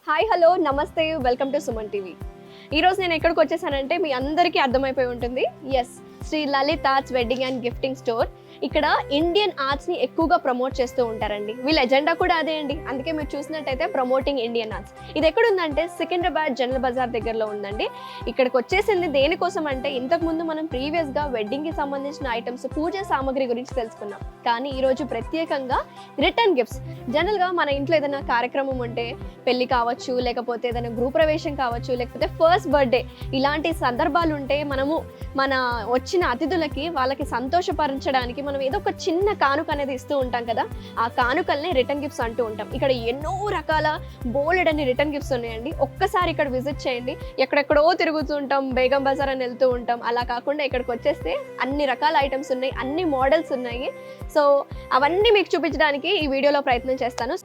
Hi hello నమస్తే welcome to Suman TV. ఈరోజు నేను ఎక్కడికి వచ్చేసానంటే మీ అందరికీ అర్థమైపోయి ఉంటుంది. Yes, Shri Lalit arts wedding and gifting store. ఇక్కడ ఇండియన్ ఆర్ట్స్ని ఎక్కువగా ప్రమోట్ చేస్తూ ఉంటారండి. వీళ్ళ ఎజెండా కూడా అదే అండి. అందుకే మీరు చూసినట్టయితే ప్రమోటింగ్ ఇండియన్ ఆర్ట్స్. ఇది ఎక్కడ ఉందంటే సికింద్రాబాద్ జనరల్ బజార్ దగ్గరలో ఉందండి. ఇక్కడికి వచ్చేసింది దేనికోసం అంటే ఇంతకుముందు మనం ప్రీవియస్గా వెడ్డింగ్కి సంబంధించిన ఐటమ్స్, పూజ సామాగ్రి గురించి తెలుసుకున్నాం. కానీ ఈరోజు ప్రత్యేకంగా రిటర్న్ గిఫ్ట్స్. జనరల్గా మన ఇంట్లో ఏదైనా కార్యక్రమం ఉంటే, పెళ్లి కావచ్చు, లేకపోతే ఏదైనా గృహప్రవేశం కావచ్చు, లేకపోతే ఫస్ట్ బర్త్డే, ఇలాంటి సందర్భాలు ఉంటే మనము మన వచ్చిన అతిథులకి వాళ్ళకి సంతోషపరచడానికి మనం ఏదో ఒక చిన్న కానుక అనేది ఇస్తూ ఉంటాం కదా. ఆ కానుకల్ని రిటర్న్ గిఫ్ట్స్ అంటూ ఉంటాం. ఇక్కడ ఎన్నో రకాల బోల్డ్ అని రిటర్న్ గిఫ్ట్స్ ఉన్నాయండి. ఒక్కసారి ఇక్కడ విజిట్ చేయండి. ఎక్కడెక్కడో తిరుగుతూ ఉంటాం, బేగం బజార్ అని వెళ్తూ ఉంటాం. అలా కాకుండా ఇక్కడికి వచ్చేస్తే అన్ని రకాల ఐటమ్స్ ఉన్నాయి, అన్ని మోడల్స్ ఉన్నాయి. సో అవన్నీ మీకు చూపించడానికి ఈ వీడియోలో ప్రయత్నం చేస్తాను.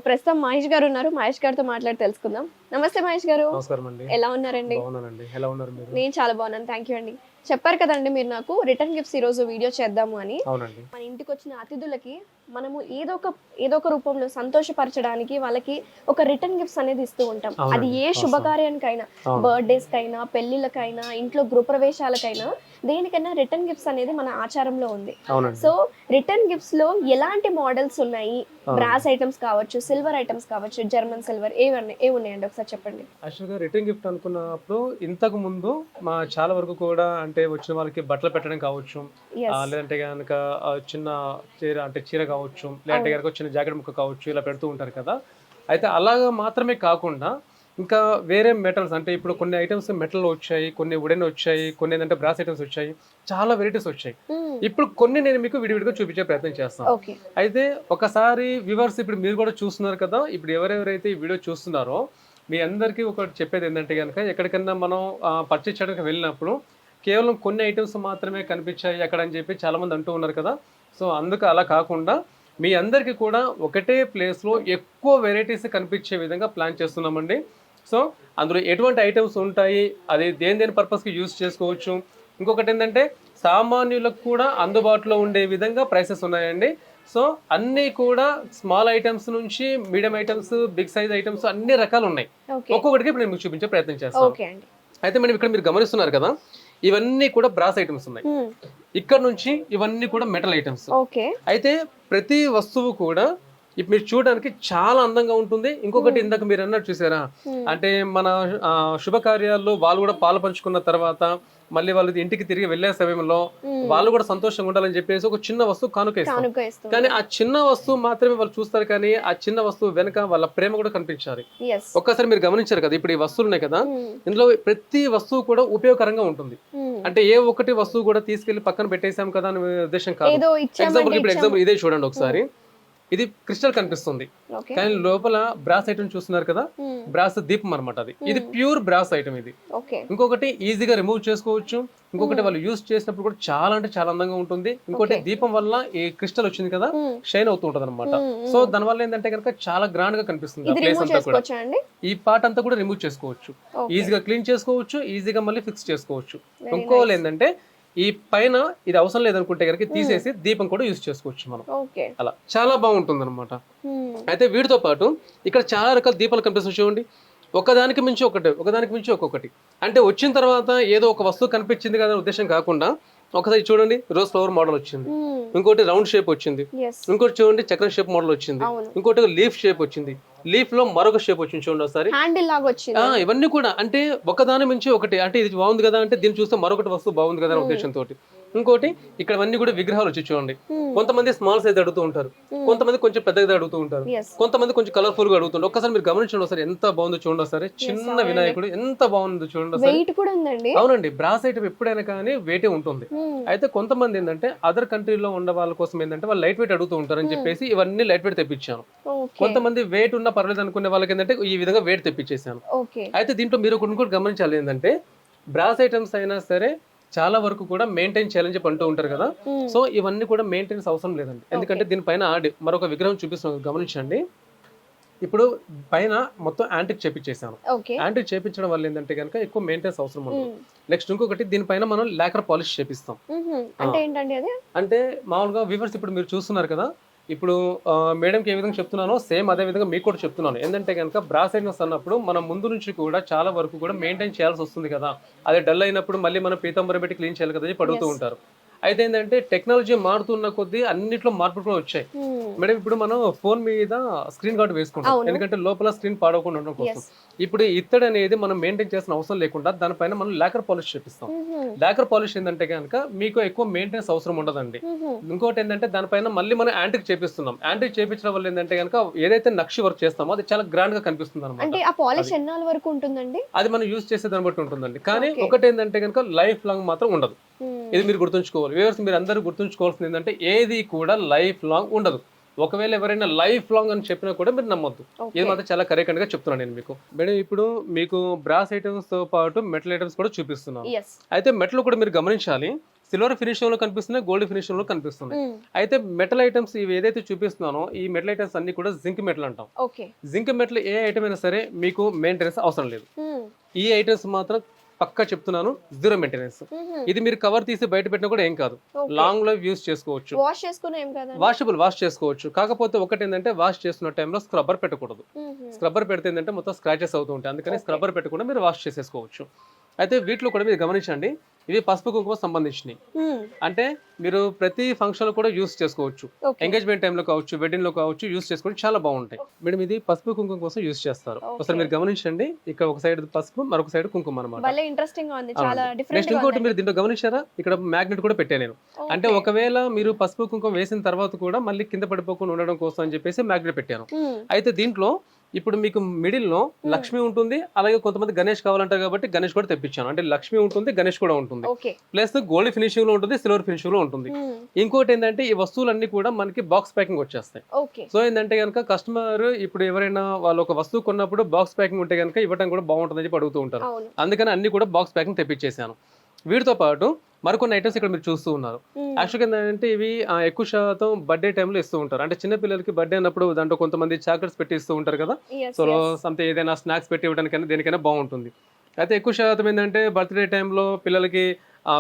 ప్రస్తుతం మహేష్ గారు ఉన్నారు. మహేష్ గారితో మాట్లాడి తెలుసుకుందాం. నమస్తే మహేష్ గారు. నమస్కారం అండి. ఎలా ఉన్నారండి? బాగున్నానండి. ఎలా ఉన్నారు మీరు? నేను చాలా బాగున్నాను, థ్యాంక్ యూ అండి. చెప్పారు కదండి మీరు నాకు రిటర్న్ గిఫ్ట్స్ ఈ రోజు వీడియో చేద్దాము అని. అవునండి. మన ఇంటికి వచ్చిన అతిథులకి మనము ఏదో ఒక రూపంలో సంతోషపరచడానికి వాళ్ళకి ఒక రిటర్న్ గిఫ్ట్స్ అనేది ఇస్తూ ఉంటాం. అది ఏ శుభకార్యానికైనా, బర్త్డేస్ కైనా, పెళ్లిళ్ళకైనా, ఇంట్లో గృహప్రవేశాలకైనా, దేనికైనా రిటర్న్ గిఫ్ట్స్ అనేది మన ఆచారంలో ఉంది. సో రిటర్న్ గిఫ్ట్స్ లో ఎలాంటి మోడల్స్ ఉన్నాయి? బ్రాస్ ఐటమ్స్ కావచ్చు, సిల్వర్ ఐటమ్స్ కావచ్చు, జర్మన్ సిల్వర్, ఏ ఉన్నాయండి ఒకసారి చెప్పండి. యాక్చువల్గా రిటర్న్ గిఫ్ట్ అనుకున్నప్పుడు ఇంతకు ముందు మా చాలా వరకు కూడా అంటే వచ్చిన వాళ్ళకి బట్టలు పెట్టడం కావచ్చు, లేదంటే కనుక చిన్న చీర కావచ్చు, లేదంటే కనుక చిన్న జాకెట్ ముక్క కావచ్చు, ఇలా పెడుతూ ఉంటారు కదా. అయితే అలాగా మాత్రమే కాకుండా ఇంకా వేరే మెటల్స్, అంటే ఇప్పుడు కొన్ని ఐటమ్స్ మెటల్ వచ్చాయి, కొన్ని వుడెన్ వచ్చాయి, కొన్ని ఏంటంటే బ్రాస్ ఐటమ్స్ వచ్చాయి, చాలా వెరైటీస్ వచ్చాయి. ఇప్పుడు కొన్ని నేను మీకు విడివిడిగా చూపించే ప్రయత్నం చేస్తాను. అయితే ఒకసారి వ్యూవర్స్, ఇప్పుడు మీరు కూడా చూస్తున్నారు కదా, ఇప్పుడు ఎవరెవరైతే ఈ వీడియో చూస్తున్నారో మీ అందరికీ ఒకటి చెప్పేది ఏంటంటే కనుక, ఎక్కడికన్నా మనం పర్చేస్ చేయడానికి వెళ్ళినప్పుడు కేవలం కొన్ని ఐటమ్స్ మాత్రమే కనిపించాయి అక్కడ అని చెప్పి చాలా మంది అంటూ ఉన్నారు కదా. సో అందుకు అలా కాకుండా మీ అందరికీ కూడా ఒకటే ప్లేస్లో ఎక్కువ వెరైటీస్ కనిపించే విధంగా ప్లాన్ చేస్తున్నామండి. సో అందులో ఎటువంటి ఐటమ్స్ ఉంటాయి, అది దేని పర్పస్కి యూజ్ చేసుకోవచ్చు. ఇంకొకటి ఏంటంటే సామాన్యులకు కూడా అందుబాటులో ఉండే విధంగా ప్రైసెస్ ఉన్నాయండి. సో అన్నీ కూడా స్మాల్ ఐటమ్స్ నుంచి medium items, big size items, అన్ని రకాలు ఉన్నాయి. ఒక్కొక్కటికి ఇప్పుడు నేను మీకు చూపించే ప్రయత్నం చేస్తాను. అయితే మేడం ఇక్కడ మీరు గమనిస్తున్నారు కదా, ఇవన్నీ కూడా బ్రాస్ ఐటమ్స్ ఉన్నాయి. ఇక్కడ నుంచి ఇవన్నీ కూడా మెటల్ ఐటమ్స్. అయితే ప్రతి వస్తువు కూడా ఇప్పుడు మీరు చూడడానికి చాలా అందంగా ఉంటుంది. ఇంకొకటి ఇందాక మీరు అన్నట్టు చూసారా, అంటే మన శుభకార్యాల్లో వాళ్ళు కూడా పాలు పంచుకున్న తర్వాత మళ్ళీ వాళ్ళు ఇంటికి తిరిగి వెళ్లే సమయంలో వాళ్ళు కూడా సంతోషంగా ఉండాలని చెప్పేసి ఒక చిన్న వస్తువు కానుక ఇస్తారు. కానీ ఆ చిన్న వస్తువు మాత్రమే వాళ్ళు చూస్తారు, కానీ ఆ చిన్న వస్తువు వెనక వాళ్ళ ప్రేమ కూడా కనిపించాలి. ఒక్కసారి మీరు గమనించారు కదా, ఇప్పుడు ఈ వస్తువులు ఉన్నాయి కదా, ఇందులో ప్రతి వస్తువు కూడా ఉపయోగకరంగా ఉంటుంది. అంటే ఏ ఒక్కటి వస్తువు కూడా తీసుకెళ్లి పక్కన పెట్టేసాం కదా అనే ఉద్దేశం కాదు. ఎగ్జాంపుల్ ఇదే చూడండి ఒకసారి. ఇది క్రిస్టల్ కనిపిస్తుంది, కానీ లోపల బ్రాస్ ఐటమ్ చూస్తున్నారు కదా, బ్రాస్ దీపం అనమాట. అది ఇది ప్యూర్ బ్రాస్ ఐటమ్. ఇది ఇంకొకటి ఈజీగా రిమూవ్ చేసుకోవచ్చు. ఇంకొకటి వాళ్ళు యూజ్ చేసినప్పుడు కూడా చాలా అంటే చాలా అందంగా ఉంటుంది. ఇంకోటి దీపం వల్ల ఈ క్రిస్టల్ వచ్చింది కదా, షైన్ అవుతూ ఉంటది అనమాట. సో దాని వల్ల ఏంటంటే కనుక చాలా గ్రాండ్ గా కనిపిస్తుంది. ప్లేస్ అంతా కూడా, ఈ పార్ట్ అంతా కూడా రిమూవ్ చేసుకోవచ్చు, ఈజీగా క్లీన్ చేసుకోవచ్చు, ఈజీగా మళ్ళీ ఫిక్స్ చేసుకోవచ్చు. ఇంకోళ్ళు ఏంటంటే ఈ పైన ఇది అవసరం లేదనుకుంటే కనుక తీసేసి దీపం కూడా యూజ్ చేసుకోవచ్చు మనం. అలా చాలా బాగుంటుంది అనమాట. అయితే వీటితో పాటు ఇక్కడ చాలా రకాల దీపాలు కనిపిస్తుంది చూడండి. ఒకదానికి మించి ఒకటి, ఒకదానికి మించి ఒక్కొక్కటి. అంటే వచ్చిన తర్వాత ఏదో ఒక వస్తువు కనిపించింది కదా ఉద్దేశం కాకుండా, ఒకసారి చూడండి రోజ్ ఫ్లవర్ మోడల్ వచ్చింది, ఇంకోటి రౌండ్ షేప్ వచ్చింది, ఇంకోటి చూడండి చక్రం షేప్ మోడల్ వచ్చింది, ఇంకోటి లీఫ్ షేప్ వచ్చింది. లీఫ్ లో మరొక షేప్ వచ్చింది చూడండి ఒకసారి. హ్యాండిల్ లాగా వచ్చింది. ఇవన్నీ కూడా అంటే ఒకదాని మించి ఒకటి, అంటే ఇది బాగుంది కదా అంటే దీన్ని చూస్తే మరొకటి వస్తువు బాగుంది కదా అనే ఉద్దేశంతో. ఇంకోటి ఇక్కడ అన్ని కూడా విగ్రహాలు వచ్చి చూడండి. కొంతమంది స్మాల్ సైజ్ అడుగుతూ ఉంటారు, కొంతమంది కొంచెం పెద్దగా అడుగుతూ ఉంటారు, కొంతమంది కొంచెం కలర్ఫుల్ గా అడుగుతుంటారు. ఒక్కసారి మీరు గమనించండి ఒకసారి, ఎంత బాగుందో చూడండి ఒకసారి. చిన్న వినాయకుడు ఎంత బాగుందో చూడండి ఒకసారి. వెయిట్ కూడా ఉందండి. అవునండి, బ్రాస్ ఐటమ్ ఎప్పుడైనా కానీ వెయిటే ఉంటుంది. అయితే కొంతమంది ఏంటంటే అదర్ కంట్రీలో ఉన్న వాళ్ళ కోసం ఏంటంటే వాళ్ళు లైట్ వెయిట్ అడుగుతూ ఉంటారు అని చెప్పేసి ఇవన్నీ లైట్ వెయిట్ తెప్పించాను. కొంతమంది వెయిట్ ఉన్న పర్లేదు అనుకునే వాళ్ళకి ఏంటంటే ఈ విధంగా వెయిట్ తెప్పించేసాను. అయితే దీంట్లో మీరు కూడా గమనించాలి ఏంటంటే బ్రాస్ ఐటమ్స్ అయినా సరే చాలా వరకు కూడా మెయింటైన్ చేయాలని చెప్పి అంటూ ఉంటారు కదా. సో ఇవన్నీ కూడా మెయింటెనెన్స్ అవసరం లేదండి, ఎందుకంటే దీనిపైన మరొక విగ్రహం చూపిస్తున్నాను గమనించండి. ఇప్పుడు పైన మొత్తం యాంటిక్ చేపించేసాను. యాంటిక్ చేపించడం వల్ల ఏంటంటే కనుక ఎక్కువ మెయింటెనెన్స్ అవసరం ఉండదు. నెక్స్ట్ ఇంకొకటి దీనిపైన మనం లాకర్ పాలిష్ చేపిస్తాం. అంటే మామూలుగా వ్యూవర్స్ ఇప్పుడు మీరు చూస్తున్నారు కదా, ఇప్పుడు మేడంకి ఏ విధంగా చెప్తున్నానో సేమ్ అదే విధంగా మీకు కూడా చెప్తున్నాను. ఏంటంటే కనుక బ్రాస్ ఐటమ్స్ అన్నప్పుడు మనం ముందు నుంచి కూడా చాలా వరకు కూడా మెయింటైన్ చేయాల్సి వస్తుంది కదా. అదే డల్ అయినప్పుడు మళ్ళీ మనం పీతాంబరం పెట్టి క్లీన్ చేయాలి కదా అని అడుగుతూ ఉంటారు. అయితే ఏంటంటే టెక్నాలజీ మారుతున్న కొద్దీ అన్నిట్లో మార్పులు కూడా వచ్చాయి మేడం. ఇప్పుడు మనం ఫోన్ మీద స్క్రీన్ గార్డ్ వేసుకుంటాం, ఎందుకంటే లోపల స్క్రీన్ పాడవకుండా ఉండడం కోసం. ఇప్పుడు ఇత్తడి అనేది మనం మెయింటైన్ చేసిన అవసరం లేకుండా దానిపైన మనం లాకర్ పాలిష్ చేపిస్తాం. లాకర్ పాలిష్ ఏంటంటే కనుక మీకు ఎక్కువ మెయింటెనెన్స్ అవసరం ఉండదండి. ఇంకోటి ఏంటంటే దానిపైన మళ్ళీ మనం యాంటిక్ చేపిస్తున్నాం. యాంటిక్ చేపించడం వల్ల ఏంటంటే కనుక ఏదైతే నక్షి వర్క్ చేస్తామో అది చాలా గ్రాండ్ గా కనిపిస్తుంది అనమాట. అది మనం యూజ్ చేసే దాన్ని బట్టి ఉంటుందండి. కానీ ఒకటి ఏంటంటే కనుక లైఫ్ లాంగ్ మాత్రం ఉండదు. ఇది మీరు గుర్తుంచుకోవాలి వ్యూవర్స్, మీరు అందరూ గుర్తుంచుకోవాల్సింది ఏంటంటే ఏది కూడా లైఫ్ లాంగ్ ఉండదు. ఒకవేళ ఎవరైనా లైఫ్ లాంగ్ అని చెప్పినా కూడా మీరు నమ్మొద్దు. ఇది మాత్రం చాలా కరెక్ట్ గా చెప్తున్నాను నేను మీకు. మేడం ఇప్పుడు మీకు బ్రాస్ ఐటమ్స్ తో పాటు మెటల్ ఐటమ్స్ కూడా చూపిస్తున్నాను. అయితే మెటల్ కూడా మీరు గమనించాలి, సిల్వర్ ఫినిషింగ్ లో కనిపిస్తున్నాయి, గోల్డ్ ఫినిషింగ్ లో కనిపిస్తున్నాయి. అయితే మెటల్ ఐటమ్స్ ఇవి ఏదైతే చూపిస్తున్నానో ఈ మెటల్ ఐటమ్స్ అన్ని కూడా జింక్ మెటల్ అంటాం. జింక్ మెటల్ ఏ ఐటమ్ అయినా సరే మీకు మెయింటెనెన్స్ అవసరం లేదు. ఈ ఐటమ్స్ మాత్రం పక్కా చెప్తున్నాను, జీరో మెయింటెనెన్స్. ఇది మీరు కవర్ తీసి బయట పెట్టినా కూడా ఏం కాదు, లాంగ్ లైఫ్ యూజ్ చేసుకోవచ్చు, వాష్ చేసుకోవచ్చు. కాకపోతే ఒకటి ఏంటంటే వాష్ చేస్తున్న టైంలో స్క్రబ్బర్ పెట్టకూడదు. స్క్రబ్బర్ పెడితే ఏంటంటే మొత్తం స్క్రాచెస్ అవుతూ ఉంటాయి, అందుకని స్క్రబ్బర్ పెట్టకుండా మీరు వాష్ చేసేసుకోవచ్చు. అయితే వీటిలో కూడా మీరు గమనించండి, ఇవి పసుపు కుంకుమ సంబంధించినవి. అంటే మీరు ప్రతి ఫంక్షన్ లో కూడా యూస్ చేసుకోవచ్చు, ఎంగేజ్మెంట్ టైంలో కావచ్చు, వెడ్డింగ్ లో కావచ్చు, యూస్ చేసుకోవచ్చు, చాలా బాగుంటాయి. మేడం ఇది పసుపు కుంకుమ కోసం యూస్ చేస్తారు. ఒకసారి మీరు గమనించండి, ఇక్కడ ఒక సైడ్ పసుపు మరొక సైడ్ కుంకుమ అనమాట. నెక్స్ట్ ఇంకోటి మీరు దీంట్లో గమనించారా, ఇక్కడ మ్యాగ్నెట్ కూడా పెట్టాను నేను. అంటే ఒకవేళ మీరు పసుపు కుంకుమ వేసిన తర్వాత కూడా మళ్ళీ కింద పడిపోకుండా ఉండడం కోసం అని చెప్పేసి మ్యాగ్నెట్ పెట్టాను. అయితే దీంట్లో ఇప్పుడు మీకు మిడిల్ లో లక్ష్మి ఉంటుంది, అలాగే కొంతమంది గణేష్ కావాలంటారు కాబట్టి గణేష్ కూడా తెప్పించాను. అంటే లక్ష్మి ఉంటుంది, గణేష్ కూడా ఉంటుంది, ప్లస్ గోల్డ్ ఫినిషింగ్ లో ఉంటుంది, సిల్వర్ ఫినిషింగ్ లో ఉంటుంది. ఇంకోటి ఏంటంటే ఈ వస్తువులన్నీ కూడా మనకి బాక్స్ ప్యాకింగ్ వచ్చేస్తాయి. సో ఏంటంటే కనుక కస్టమర్ ఇప్పుడు ఎవరైనా వాళ్ళు ఒక వస్తువు కొన్నప్పుడు బాక్స్ ప్యాకింగ్ ఉంటే కనుక ఇవ్వడం కూడా బాగుంటుందని చెప్పి అడుగుతూ ఉంటారు. అందుకని అన్ని కూడా బాక్స్ ప్యాకింగ్ తెప్పించేసాను. వీటితో పాటు మరికొన్ని ఐటమ్స్ ఇక్కడ మీరు చూస్తూ ఉన్నారు. యాక్చువల్గా ఏంటంటే ఇవి ఎక్కువ శాతం బర్త్డే టైంలో ఇస్తూ ఉంటారు. అంటే చిన్న పిల్లలకి బర్త్డే అన్నప్పుడు దాంట్లో కొంతమంది చాక్లెట్స్ పెట్టి ఇస్తూ ఉంటారు కదా. సో సంథింగ్ ఏదైనా స్నాక్స్ పెట్టి ఇవ్వడానికైనా దేనికైనా బాగుంటుంది. అయితే ఎక్కువ శాతం ఏంటంటే బర్త్డే టైంలో పిల్లలకి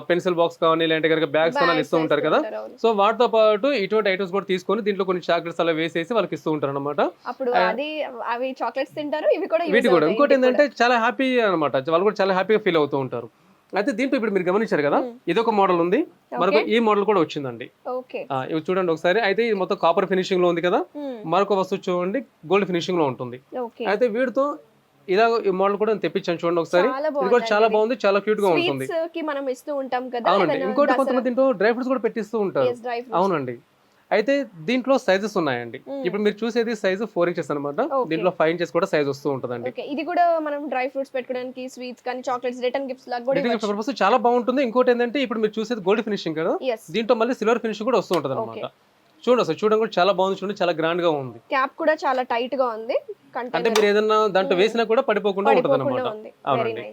పెన్సిల్ బాక్స్ కానీ లేదంటే కనుక బ్యాగ్స్ కానీ ఇస్తూ ఉంటారు కదా. సో వాటితో పాటు ఇటువంటి ఐటమ్స్ కూడా తీసుకొని దీంట్లో కొన్ని చాక్లెట్స్ అలా వేసేసి వాళ్ళకి ఇస్తూ ఉంటారు అనమాట. వీటి కూడా ఇంకోటి ఏంటంటే చాలా హ్యాపీ అనమాట, వాళ్ళు కూడా చాలా హ్యాపీగా ఫీల్ అవుతూ ఉంటారు. అయితే దీంట్లో ఇప్పుడు మీరు గమనించారు కదా, ఇదొక మోడల్ ఉంది, మరొక ఈ మోడల్ కూడా వచ్చిందండి. ఇవి చూడండి ఒకసారి. అయితే ఇది మొత్తం కాపర్ ఫినిషింగ్ లో ఉంది కదా, మరొక వస్తువు చూడండి గోల్డ్ ఫినిషింగ్ లో ఉంటుంది. అయితే వీటితో ఇలా ఈ మోడల్ కూడా తెప్పించాను చూడండి ఒకసారి. ఇది కూడా చాలా బాగుంది, చాలా క్యూట్ గా ఉంటుంది. అవునండి, ఇంకోటి కొంతమంది దీంట్లో డ్రై ఫ్రూట్స్ కూడా పెట్టిస్తూ ఉంటారు. అవునండి. అయితే దీంట్లో సైజెస్ ఉన్నాయండి. ఇప్పుడు మీరు చూసేది సైజ్ 4 ఇంచెస్ అనమాట. దీంట్లో 5 ఇంచెస్ కూడా సైజ్ వస్తూ ఉంటదండి. ఇది కూడా మనం డ్రై ఫ్రూట్స్ పెట్టుకోవడానికి, స్వీట్స్ కానీ చాక్లెట్స్ రిటర్న్ గిఫ్ట్స్ లాగా కూడా చాలా బాగుంటుంది. ఇంకోటి ఏంటంటే ఇప్పుడు మీరు చూసేది గోల్డ్ ఫినిషింగ్ కదా, దీంట్లో మళ్ళీ సిల్వర్ ఫినిషింగ్ కూడా వస్తూ ఉంటది అనమాట. చూడండి అసలు చూడడం కూడా చాలా బాగుంది, చూడండి చాలా గ్రాండ్ గా ఉంది. క్యాప్ కూడా చాలా టైట్ గా ఉంది, అంటే మీరు ఏదన్నా దాంట్లో వేసినా కూడా పడిపోకుండా ఉంటది అనమాట. అవునండి.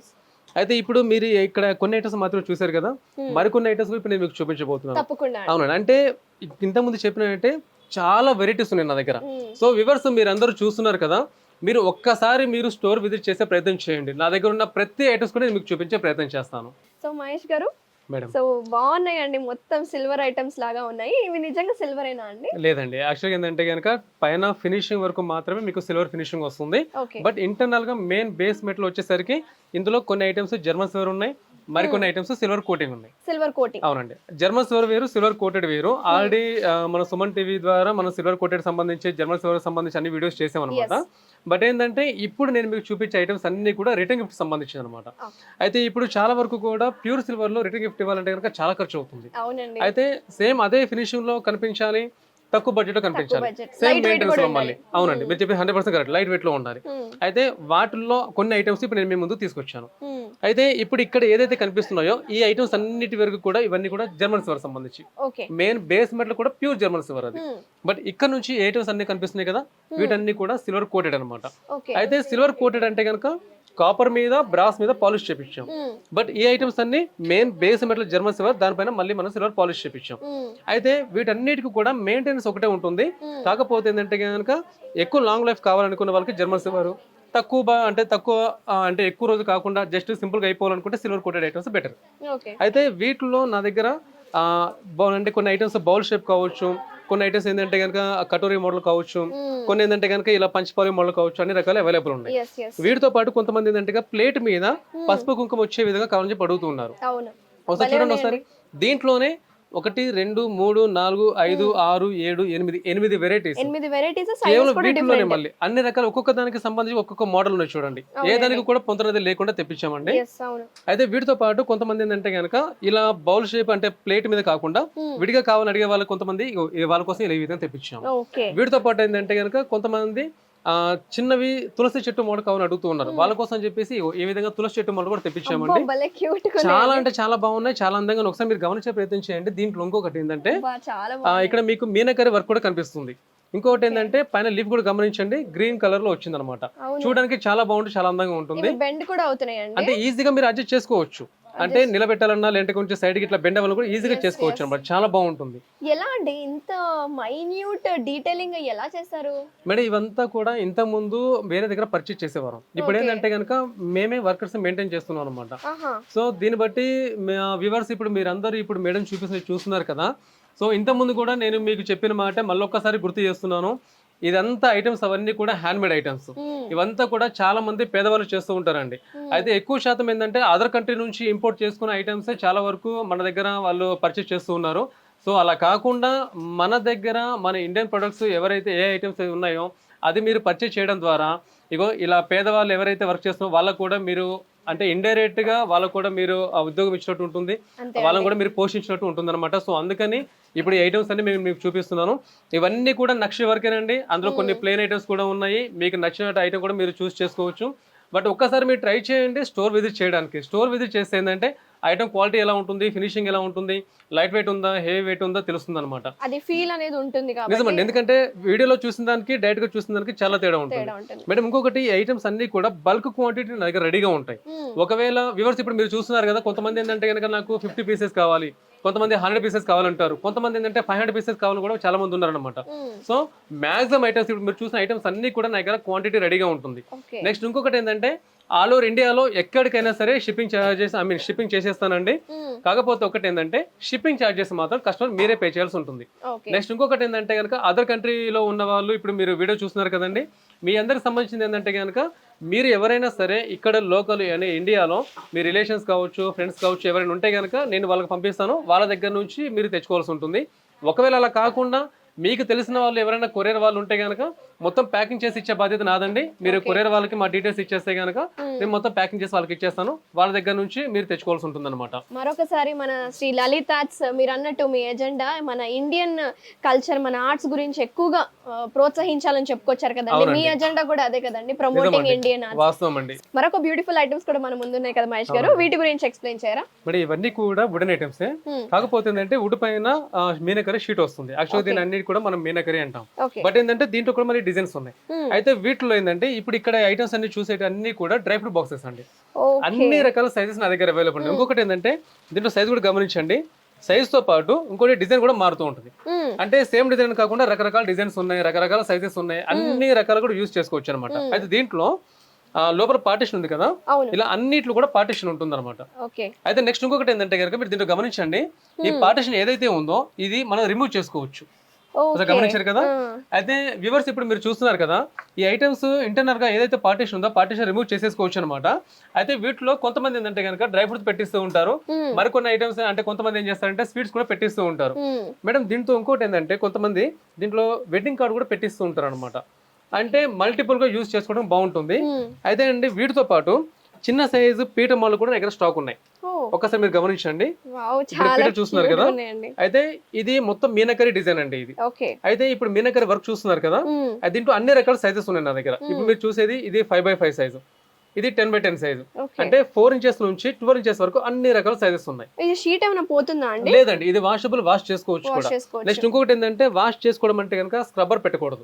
అయితే ఇప్పుడు మీరు ఇక్కడ కొన్ని ఐటమ్స్ మాత్రం చూసారు కదా, మరికొన్ని ఐటమ్స్ ఇప్పుడు నేను మీకు చూపించబోతున్నాను. అవునండి, అంటే ఇంత ముందు చెప్పినట్టే చాలా వెరైటీస్ ఉన్నాయి నా దగ్గర. సో వ్యూవర్స్ మీరు అందరూ చూస్తున్నారు కదా, మీరు ఒక్కసారి మీరు స్టోర్ విజిట్ చేసే ప్రయత్నం చేయండి. నా దగ్గర ఉన్న ప్రతి ఐటమ్స్ కూడా మీకు చూపించే ప్రయత్నం చేస్తాను. సో మహేష్ గారు సో బాగున్నాయండి, మొత్తం సిల్వర్ ఐటమ్స్ లాగా ఉన్నాయి. ఇవి నిజంగా సిల్వరేనా అండి? లేదండి, యాక్చువల్గా ఏంటంటే కనుక పైన ఫినిషింగ్ వరకు మాత్రమే మీకు సిల్వర్ ఫినిషింగ్ వస్తుంది. బట్ ఇంటర్నల్ గా మెయిన్ బేస్ మెటల్ వచ్చేసరికి ఇందులో కొన్ని ఐటమ్స్ జర్మన్ సిల్వర్ ఉన్నాయి, మరికొన్ని ఐటమ్స్ సిల్వర్ కోటింగ్ ఉన్నాయి. Silver coating. అవునండి, జర్మన్ సిల్వర్ వేరు, సిల్వర్ కోటెడ్ వేరు. ఆల్రెడీ మన సుమన్ టీవీ ద్వారా మనం సిల్వర్ కోటెడ్ సంబంధించి, జర్మన్ సిల్వర్ సంబంధించి అన్ని వీడియోస్ చేసామన్నమాట. బట్ ఏంటంటే ఇప్పుడు నేను మీకు చూపించే ఐటమ్స్ అన్ని కూడా రిటర్న్ గిఫ్ట్ సంబంధించింది అనమాట. అయితే ఇప్పుడు చాలా వరకు కూడా ప్యూర్ సిల్వర్ లో రిటర్న్ గిఫ్ట్ ఇవ్వాలంటే కనుక చాలా ఖర్చు అవుతుంది. అయితే సేమ్ అదే ఫినిషింగ్ లో కనిపించాలి, తక్కువ బడ్జెట్ లో కనిపించాలి, సేమ్ మెయింటెనెన్స్ లో మళ్ళీ. అవునండి, మీరు చెప్పి 100% కరెక్ట్, లైట్ వెయిట్ లో ఉండాలి. అయితే వాటిల్లో కొన్ని ఐటమ్స్ ఇప్పుడు నేను మీ ముందు తీసుకొచ్చాను. అయితే ఇప్పుడు ఇక్కడ ఏదైతే కనిపిస్తున్నాయో ఈ ఐటమ్స్ అన్నిటి వరకు కూడా ఇవన్నీ కూడా జర్మన్ సిల్వర్ సంబంధించి, మెయిన్ బేస్ మెటల్ కూడా ప్యూర్ జర్మన్ సిల్వర్ అది. బట్ ఇక్కడ నుంచి ఏ ఐటమ్స్ అన్ని కనిపిస్తున్నాయి కదా, వీటన్ని కూడా సిల్వర్ కోటెడ్ అనమాట. అయితే సిల్వర్ కోటెడ్ అంటే కనుక కాపర్ మీద, బ్రాస్ మీద పాలిష్ చేపించాం. బట్ ఈ ఐటమ్స్ అన్ని main base metal German silver, దానిపైన మళ్ళీ మనం సిల్వర్ పాలిష్ చేపించాం. అయితే వీటన్నిటికి కూడా మెయింటెనెన్స్ ఒకటే ఉంటుంది. కాకపోతే ఏంటంటే కనుక ఎక్కువ లాంగ్ లైఫ్ కావాలనుకున్న వాళ్ళకి జర్మన్ సిల్వర్, తక్కువ అంటే ఎక్కువ రోజు కాకుండా జస్ట్ సింపుల్ గా అయిపోవాలనుకుంటే సిల్వర్ కోటెడ్ ఐటమ్స్ బెటర్. అయితే వీటిలో నా దగ్గర అంటే కొన్ని ఐటమ్స్ బౌల్ షేప్ కావచ్చు, కొన్ని ఐటమ్స్ ఏంటంటే కనుక కటోరీ మోడల్ కావచ్చు, కొన్ని ఏంటంటే కనుక ఇలా పంచపాలి మోడల్ కావచ్చు, అన్ని రకాలు అవైలబుల్ ఉన్నాయి. వీటితో పాటు కొంతమంది ఏంటంటే ప్లేట్ మీద పసుపు కుంకుమ వచ్చే విధంగా కావాలని చెప్పి అడుగుతున్నారు. ఒకసారి చూడండి, ఒకసారి దీంట్లోనే 1 2 3 4 5 6 7 8 వెరైటీస్ కేవలం వీటిలోనే మళ్ళీ అన్ని రకాల ఒక్కొక్క దానికి సంబంధించి ఒక్కొక్క మోడల్ ఉన్నాయి చూడండి. ఏ దానికి కూడా పొంతనది లేకుండా తెప్పించామండి. అయితే వీటితో పాటు కొంతమంది ఏంటంటే కనుక ఇలా బౌల్ షేప్ అంటే ప్లేట్ మీద కాకుండా విడిగా కావాలని అడిగే వాళ్ళకి కొంతమంది వాళ్ళ కోసం ఇలా ఈ విధంగా తెప్పించాం. వీటితో పాటు ఏంటంటే కనుక కొంతమంది చిన్నవి తులసి చెట్టు మోడల్ కావాలని అడుగుతూ ఉన్నారు. వాళ్ళ కోసం చెప్పేసి ఈ విధంగా తులసి చెట్టు మోడల్ కూడా తెప్పించామండి. చాలా అంటే చాలా బాగున్నాయి, చాలా అందంగా. ఒకసారి మీరు గమనించే ప్రయత్నం చేయండి. దీంట్లో ఇంకొకటి ఏంటంటే ఇక్కడ మీకు మీనాకరి వర్క్ కూడా కనిపిస్తుంది. ఇంకొకటి ఏంటంటే పైన లీఫ్ కూడా గమనించండి, గ్రీన్ కలర్ లో వచ్చింది అనమాట. చూడడానికి చాలా బాగుంటుంది, చాలా అందంగా ఉంటుంది. అంటే ఈజీగా మీరు అడ్జస్ట్ చేసుకోవచ్చు. అంటే నిలబెట్టాలన్నా లేదంటే కొంచెం సైడ్ కి ఇట్లా బెండ్ అవ్వాలని కూడా ఈజీగా చేసుకోవచ్చు అన్నమాట. చాలా బాగుంటుంది. ఎలా అండి ఇంత మైన్యూట్ డీటెయిలింగ్ ఎలా చేశారు మేడం? ఇవంతా కూడా ఇంత ముందు వేరే దగ్గర పర్చేస్ చేసేవారు. ఇప్పుడు ఏంటంటే కనుక మేమే వర్కర్స్ మెయింటైన్ చేస్తున్నాం అనమాట. సో దీన్ని బట్టి వ్యూవర్స్ ఇప్పుడు మీరందరూ ఇప్పుడు మేడం చూస్తున్నారు కదా. సో ఇంత ముందు కూడా నేను మీకు చెప్పిన మాట మళ్ళొక్కసారి గుర్తు చేస్తున్నాను. ఇదంతా ఐటమ్స్ అవన్నీ కూడా హ్యాండ్ మేడ్ ఐటమ్స్. ఇవంతా కూడా చాలా మంది పేదవాళ్ళు చేస్తూ ఉంటారండి. అయితే ఎక్కువ శాతం ఏంటంటే అదర్ కంట్రీ నుంచి ఇంపోర్ట్ చేసుకున్న ఐటమ్స్ చాలా వరకు మన దగ్గర వాళ్ళు పర్చేస్ చేస్తూ ఉన్నారు. సో అలా కాకుండా మన దగ్గర మన ఇండియన్ ప్రొడక్ట్స్ ఎవరైతే ఏ ఐటమ్స్ ఉన్నాయో అది మీరు పర్చేస్ చేయడం ద్వారా ఇగో ఇలా పేదవాళ్ళు ఎవరైతే వర్క్ చేస్తున్నారో వాళ్ళకు కూడా మీరు అంటే ఇండైరెక్ట్ గా వాళ్ళకు కూడా మీరు ఉద్యోగం ఇచ్చినట్టు ఉంటుంది, వాళ్ళని కూడా మీరు పోషించినట్టు ఉంటుంది అనమాట. సో అందుకని ఇప్పుడు ఈ ఐటమ్స్ అన్ని మేము మీకు చూపిస్తున్నాను. ఇవన్నీ కూడా నక్షి వర్కేనండి. అందులో కొన్ని ప్లెయిన్ ఐటమ్స్ కూడా ఉన్నాయి. మీకు నచ్చిన ఐటమ్ కూడా మీరు చూస్ చేసుకోవచ్చు. బట్ ఒక్కసారి మీరు ట్రై చేయండి స్టోర్ విజిట్ చేయడానికి. స్టోర్ విజిట్ చేస్తే ఏంటంటే ఐటమ్ క్వాలిటీ ఎలా ఉంటుంది, ఫినిషింగ్ ఎలా ఉంటుంది, లైట్ వెయిట్ ఉందా, హెవీ వెయిట్ ఉందా తెలుస్తుంది అనమాట. అది ఫీల్ అనేది ఉంటుంది. నిజమండి, ఎందుకంటే వీడియోలో చూసిన దానికి డైరెక్ట్ గా చూసిన దానికి చాలా తేడా ఉంటుంది మేడం. ఇంకొకటి ఐటమ్స్ అన్ని కూడా బల్క్ క్వాంటిటీ నా దగ్గర రెడీగా ఉంటాయి. ఒకవేళ వ్యూవర్స్ ఇప్పుడు మీరు చూస్తున్నారు కదా, కొంతమంది ఏంటంటే కనుక నాకు 50 పీసెస్ కావాలి, కొంతమంది 100 పీసెస్ కావాలంటారు, కొంతమంది ఏంటంటే 500 పీసెస్ కావాలని కూడా చాలా మంది ఉన్నారు అనమాట. సో మాక్సిమం ఐటమ్స్ ఇప్పుడు మీరు చూసిన ఐటమ్స్ అన్ని కూడా నా దగ్గర క్వాంటిటీ రెడీగా ఉంటుంది. నెక్స్ట్ ఇంకొకటి ఏంటంటే ఆల్ ఓవర్ ఇండియాలో ఎక్కడికైనా సరే షిప్పింగ్ చార్జెస్ షిప్పింగ్ చేసేస్తానండి. కాకపోతే ఒకటి ఏంటంటే షిప్పింగ్ చార్జెస్ మాత్రం కస్టమర్ మీరే పే చేయాల్సి ఉంటుంది. నెక్స్ట్ ఇంకొకటి ఏంటంటే కనుక అదర్ కంట్రీలో ఉన్న వాళ్ళు ఇప్పుడు మీరు వీడియో చూస్తున్నారు కదండి, మీ అందరికి సంబంధించింది ఏంటంటే కనుక మీరు ఎవరైనా సరే ఇక్కడ లోకల్ అనే ఇండియాలో మీ రిలేషన్స్ కావచ్చు, ఫ్రెండ్స్ కావచ్చు, ఎవరైనా ఉంటే కనుక నేను వాళ్ళకి పంపిస్తాను. వాళ్ళ దగ్గర నుంచి మీరు తెచ్చుకోవాల్సి ఉంటుంది. ఒకవేళ అలా కాకుండా మీకు తెలిసిన వాళ్ళు ఎవరైనా కొరియర్ వాళ్ళు ఉంటే కనుక మొత్తం ప్యాకింగ్ చేసి ఇచ్చే బాధ్యత నాదండి. మీరు కొరియర్ వాళ్ళకి మా డీటెయిల్స్ ఇచ్చేస్తే కనుక నేను మొత్తం ప్యాకింగ్ చేసి వాళ్ళకి ఇచ్చేస్తాను. వాళ్ళ దగ్గర నుంచి మీరు తెచ్చుకోవాల్సి ఉంటుంది అనమాట. మరొకసారి మన శ్రీ లలిత్ ఆర్ట్స్ మీరు అన్నట్టు మీ ఎజెండా మన ఇండియన్ కల్చర్, మన ఆర్ట్స్ గురించి ఎక్కువగా ప్రోత్సహించాలని చెప్పుకొచ్చారు కదండి. మీ ఎజెండా కూడా అదే కదండి, ప్రమోటింగ్ ఇండియన్ ఆర్ట్స్. వాస్తవం అండి. మరొక బ్యూటిఫుల్ ఐటమ్స్ కూడా మన ముందు ఉన్నాయి కదా మహేష్ గారు, వీటి గురించి ఎక్స్ప్లెయిన్ చేయరా? మరి ఇవన్నీ కూడా వుడెన్ ఐటమ్స్. కాకపోతే ఏంటంటే వుడ్ పైన మీనాకరి షీట్ వస్తుంది. యాక్చువల్ దీని అన్నిటి కూడా మనం మీనాకరి అంటాం. బట్ ఏంటంటే దీంట్లో కూడా మరి డిజైన్స్ ఉన్నాయి. అయితే వీటిలో ఏంటంటే ఇప్పుడు ఇక్కడ ఐటమ్స్ అన్ని చూసేటి అన్ని కూడా డ్రై ఫ్రూట్ బాక్సెస్ అండి. అన్ని రకాల సైజెస్ నా దగ్గర అవైలబుల్ ఉంది. ఇంకొకటి ఏంటంటే దీంట్లో సైజ్ కూడా గమనించండి. సైజ్ తో పాటు ఇంకోటి డిజైన్ కూడా మారుతూ ఉంటుంది. అంటే సేమ్ డిజైన్ కాకుండా రకరకాల డిజైన్స్ ఉన్నాయి, రకరకాల సైజెస్ ఉన్నాయి, అన్ని రకాలు కూడా యూజ్ చేసుకోవచ్చు అనమాట. అయితే దీంట్లో లోపల పార్టిషన్ ఉంది కదా, ఇలా అన్నిట్లో కూడా పార్టిషన్ ఉంటుంది అనమాట. అయితే నెక్స్ట్ ఇంకొకటి ఏంటంటే కనుక మీరు దీంట్లో గమనించండి, ఈ పార్టిషన్ ఏదైతే ఉందో ఇది మనం రిమూవ్ చేసుకోవచ్చు. Okay. గమనించారు కదా. అయితే వ్యూవర్స్ ఇప్పుడు మీరు చూస్తున్నారు కదా, ఈ ఐటమ్స్ ఇంటర్నల్ గా ఏదైతే పార్టీషన్ ఉందో పార్టీషన్ రిమూవ్ చేసేసుకోవచ్చు అనమాట. అయితే వీటిలో కొంతమంది ఏంటంటే కనుక డ్రై ఫ్రూట్స్ పెట్టిస్తూ ఉంటారు, మరికొన్ని ఐటమ్స్ అంటే కొంతమంది ఏం చేస్తారంటే స్వీట్స్ కూడా పెట్టిస్తూ ఉంటారు. మేడం దీంతో ఇంకోటి ఏంటంటే కొంతమంది దీంట్లో వెడ్డింగ్ కార్డు కూడా పెట్టిస్తూ ఉంటారు అనమాట. అంటే మల్టిపుల్ గా యూజ్ చేసుకోవడం బాగుంటుంది. అయితే అండి వీటితో పాటు చిన్న సైజు పీట మాలు కూడా దగ్గర స్టాక్ ఉన్నాయి. ఒకసారి మీరు గమనించండి, చూస్తున్నారు కదా. అయితే ఇది మొత్తం మీనకరీ డిజైన్ అండి ఇది. అయితే ఇప్పుడు మీనకరీ వర్క్ చూస్తున్నారు కదా, దీంట్లో అన్ని రకాల సైజెస్ ఉన్నాయి నా దగ్గర. ఇప్పుడు మీరు చూసేది ఇది 5x5 సైజు, ఇది 10x10 సైజు, అంటే 4 ఇంచెస్ నుంచి 12 ఇంచెస్ వరకు అన్ని రకాల సైజెస్ ఉన్నాయి. షీట్ ఏమైనా పోతుందా అండి? లేదండి, ఇది వాషబుల్, వాష్ చేసుకోవచ్చు కూడా. నెక్స్ట్ ఇంకొకటి ఏంటంటే వాష్ చేసుకోవడం అంటే కనుక స్క్రబ్బర్ పెట్టకూడదు,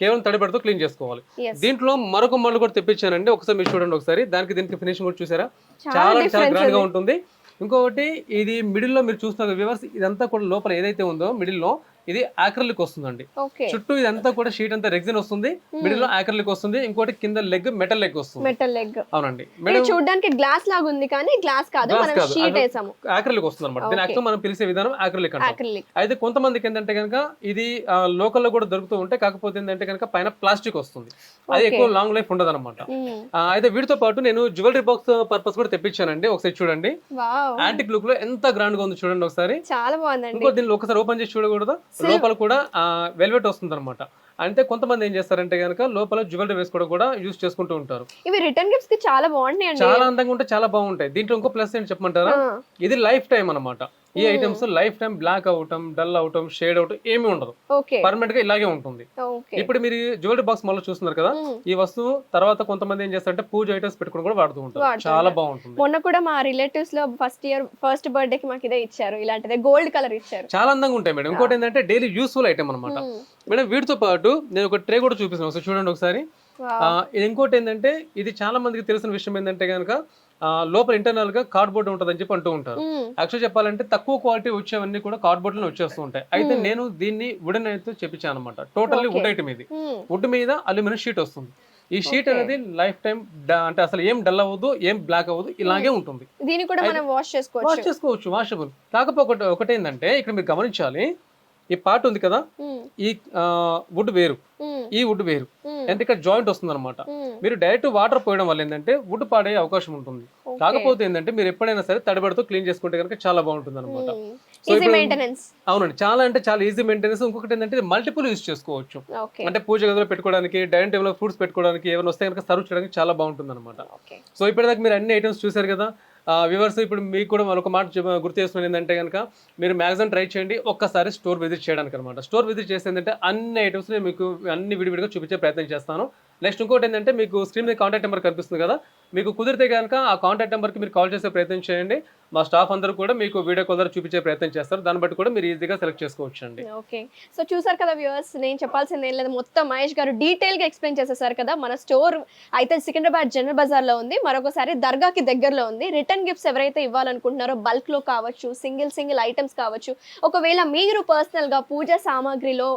కేవలం తడి పెడుతూ క్లీన్ చేసుకోవాలి. దీంట్లో మరొక మోడల్ కూడా తెప్పించానండి, ఒకసారి మీరు చూడండి ఒకసారి. దీనికి ఫినిషింగ్ కూడా చూసారా, చాలా గ్రాండ్ గా ఉంటుంది. ఇంకొకటి ఇది మిడిల్ లో మీరు చూస్తున్నారు వ్యూవర్స్, ఇదంతా కూడా లోపల ఏదైతే ఉందో మిడిల్ లో ఇది ఆక్రిలిక్ వస్తుందండి. చుట్టూ ఇదంతా కూడా షీట్ అంతా రెగ్జిన్ వస్తుంది, మిడిల్ లో ఆక్రిలిక్ వస్తుంది. ఇంకోటి కింద లెగ్ మెటల్ లెగ్ వస్తుంది. మెటల్ లెగ్, అవునండి. చూడడానికి గ్లాస్ లాగా ఉంది కానీ గ్లాస్ కాదు, మనం షీట్ వేసాము. ఆక్రిలిక్ వస్తుంది అనమాట. దీని యాక్చువల్ మనం పిలిచే విధానం ఆక్రిలిక్ అంటాం. అయితే కొంతమందికి ఏంటంటే కనుక ఇది లోకల్ లో కూడా దొరుకుతూ ఉంటాయి, కాకపోతే ఏంటంటే కనుక పైన ప్లాస్టిక్ వస్తుంది, అది ఎక్కువ లాంగ్ లైఫ్ ఉండదు అనమాట. అయితే వీటితో పాటు నేను జ్యువెలరీ బాక్స్ పర్పస్ కూడా తెప్పించానండి, ఒకసారి చూడండి. యాంటిక్ లుక్ లో ఎంత గ్రాండ్ గా ఉంది చూడండి ఒకసారి, చాలా బాగుందండి. ఇంకో దీనిలో ఒకసారి ఓపెన్ చేసి చూడకూడదు, లోపల కూడా వెల్వెట్ వస్తుంది అనమాట. అంటే కొంతమంది ఏం చేస్తారంటే కనుక లోపల జ్యువెలరీ వేసుకోవడం కూడా యూజ్ చేసుకుంటూ ఉంటారు. ఇవి రిటర్న్ గిఫ్ట్స్ కి చాలా బాగుంటాయి, చాలా అందంగా ఉంటాయి, చాలా బాగుంటాయి. దీంట్లో ఇంకో ప్లస్ ఏంటి చెప్పమంటారా, ఇది లైఫ్ టైం అనమాట. ఈ ఐటమ్స్ లైఫ్ టైం బ్లాక్ అవటం, డల్ అవటం, షేడ్ అవటం ఏమీ ఉండదు, పర్మనెంట్ గా ఇలాగే ఉంటుంది. ఇప్పుడు మీరు జ్యువెలరీ బాక్స్ మళ్ళీ చూస్తున్నారు కదా, ఈ వస్తువు తర్వాత కొంతమంది ఏం చేస్తారంటే పూజ ఐటమ్స్ పెట్టుకుని కూడా వాడుతూ ఉంటారు, చాలా బాగుంటుంది. మొన్న కూడా మా రిలేటివ్స్ లో ఫస్ట్ బర్త్డే కి మాకు ఇదే ఇచ్చారు, ఇలాంటిదే గోల్డ్ కలర్ ఇచ్చారు, చాలా అందంగా ఉంటాయి మేడం. ఇంకోటి ఏంటంటే డైలీ యూస్ఫుల్ ఐటమ్ అనమాట మేడం. వీటితో పాటు నేను ఒక ట్రే కూడా చూపిస్తాను, ఒకసారి చూడండి ఒకసారి. ఇంకోటి ఏంటంటే ఇది చాలా మందికి తెలిసిన విషయం ఏంటంటే కనుక లోపల ఇంటర్నల్ గా కార్డ్బోర్డ్ ఉంటుంది అని చెప్పి అంటూ ఉంటారు. యాక్చువల్ చెప్పాలంటే తక్కువ క్వాలిటీ వచ్చేవన్నీ కూడా కార్డ్బోర్డ్ లో వచ్చేస్తూ ఉంటాయి. అయితే నేను దీన్ని వుడెన్ అయితే చెప్పించాను అనమాట. టోటల్లీ వుడ్ ఐటమ్ ఇది. వుడ్ మీద అల్యూమినియం షీట్ వస్తుంది. ఈ షీట్ అనేది లైఫ్ టైం అంటే అసలు ఏం డల్ అవ్వదు, ఏం బ్లాక్ అవ్వదు, ఇలాగే ఉంటుంది. దీన్ని కూడా మనం వాష్ చేసుకోవచ్చు, వాషబుల్. కాకపోతే ఒకటి ఏంటంటే ఇక్కడ మీరు గమనించాలి, ఈ పార్ట్ ఉంది కదా, ఈ వుడ్ వేరు, ఈ వుడ్ వేరు, అంటే ఇక్కడ జాయింట్ వస్తుంది అనమాట. మీరు డైరెక్ట్ వాటర్ పోయడం వల్ల ఏంటంటే వుడ్ పాడయ్యే అవకాశం ఉంటుంది. కాకపోతే ఏంటంటే మీరు ఎప్పుడైనా సరే తడిబడితో క్లీన్ చేసుకుంటే కనుక చాలా బాగుంటుంది అనమాట. అవునండి, చాలా అంటే చాలా ఈజీ మెయింటెనెన్స్. ఇంకొకటి ఏంటంటే మల్టిపుల్ యూజ్ చేసుకోవచ్చు, అంటే పూజ గదిలో పెట్టుకోవడానికి, డైనింగ్ టేబుల్ లో ఫ్రూట్స్ పెట్టుకోవడానికి, ఏమైనా వస్తే కనుక సర్వ్ చేయడానికి చాలా బాగుంటుంది అనమాట. సో ఇప్పటిదాకా మీరు అన్ని ఐటమ్స్ చూసారు కదా వ్యూవర్స్. ఇప్పుడు మీకు కూడా మరొక మాట గుర్తు చేస్తున్నాను ఏంటంటే కనుక మీరు మ్యాక్సిమం ట్రై చేయండి ఒక్కసారి స్టోర్ విజిట్ చేయడానికి అనమాట. స్టోర్ విజిట్ చేస్తే ఏంటంటే అన్ని ఐటమ్స్ మీకు అన్ని విడివిడిగా చూపించే ప్రయత్నం చేస్తాను. నెక్స్ట్ ఇంకోటి ఏంటంటే మీకు స్క్రీన్ మీద కాంటాక్ట్ నెంబర్ కనిపిస్తుంది కదా, మీకు కుదిరితే కనుక ఆ కాంటాక్ట్ నెంబర్కి మీరు కాల్ చేసే ప్రయత్నం చేయండి. మా స్టాఫ్ అందరూ కూడా మీకు వీడియో కాల్ ద్వారా చూపించే ప్రయత్నం చేస్తారు, దాన్ని బట్టి కూడా మీరు ఈజీగా సెలెక్ట్ చేసుకోవచ్చు అండి. ఓకే, సో చూసారు కదా వ్యూవర్స్, నేను చెప్పాల్సింది ఏం లేదు, మొత్తం మహేష్ గారు డీటెయిల్ గా ఎక్స్ప్లెయిన్ చేసేసారు కదా. మన స్టోర్ అయితే సికింద్రాబాద్ జనరల్ బజార్ లో ఉంది, మరొకసారి దర్గాకి దగ్గరలో ఉంది. రిటర్న్ గిఫ్ట్స్ ఎవరైతే ఇవ్వాలనుకుంటున్నారో బల్క్ లో కావచ్చు, సింగిల్ ఐటమ్స్ కావచ్చు, ఒకవేళ మీరు పర్సనల్ గా పూజ సామాగ్రిలో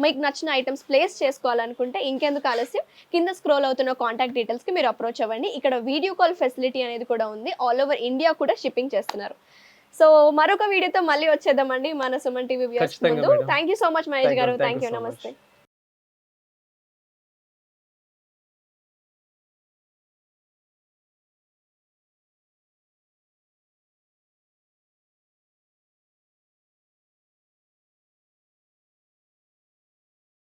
మీకు నచ్చిన ఐటమ్స్ ప్లేస్ చేసుకోవాలనుకుంటే ఇంకెందుకు ఆలస్యం, కింద స్క్రోల్ అవుతున్న కాంటాక్ట్ డీటెయిల్స్ కి మీరు అప్రోచ్ అవ్వండి. ఇక్కడ వీడియో కాల్ ఫెసిలిటీ అనేది కూడా ఉంది, ఆల్ ఓవర్ ఇండియా కూడా షిప్పింగ్ చేస్తున్నారు. సో మరొక వీడియోతో మళ్ళీ వచ్చేద్దామండి మన సుమన్ టీవీ వ్యూవర్స్ ముందు. Thank you so much Mahesh గారు, థ్యాంక్ యూ, నమస్తే.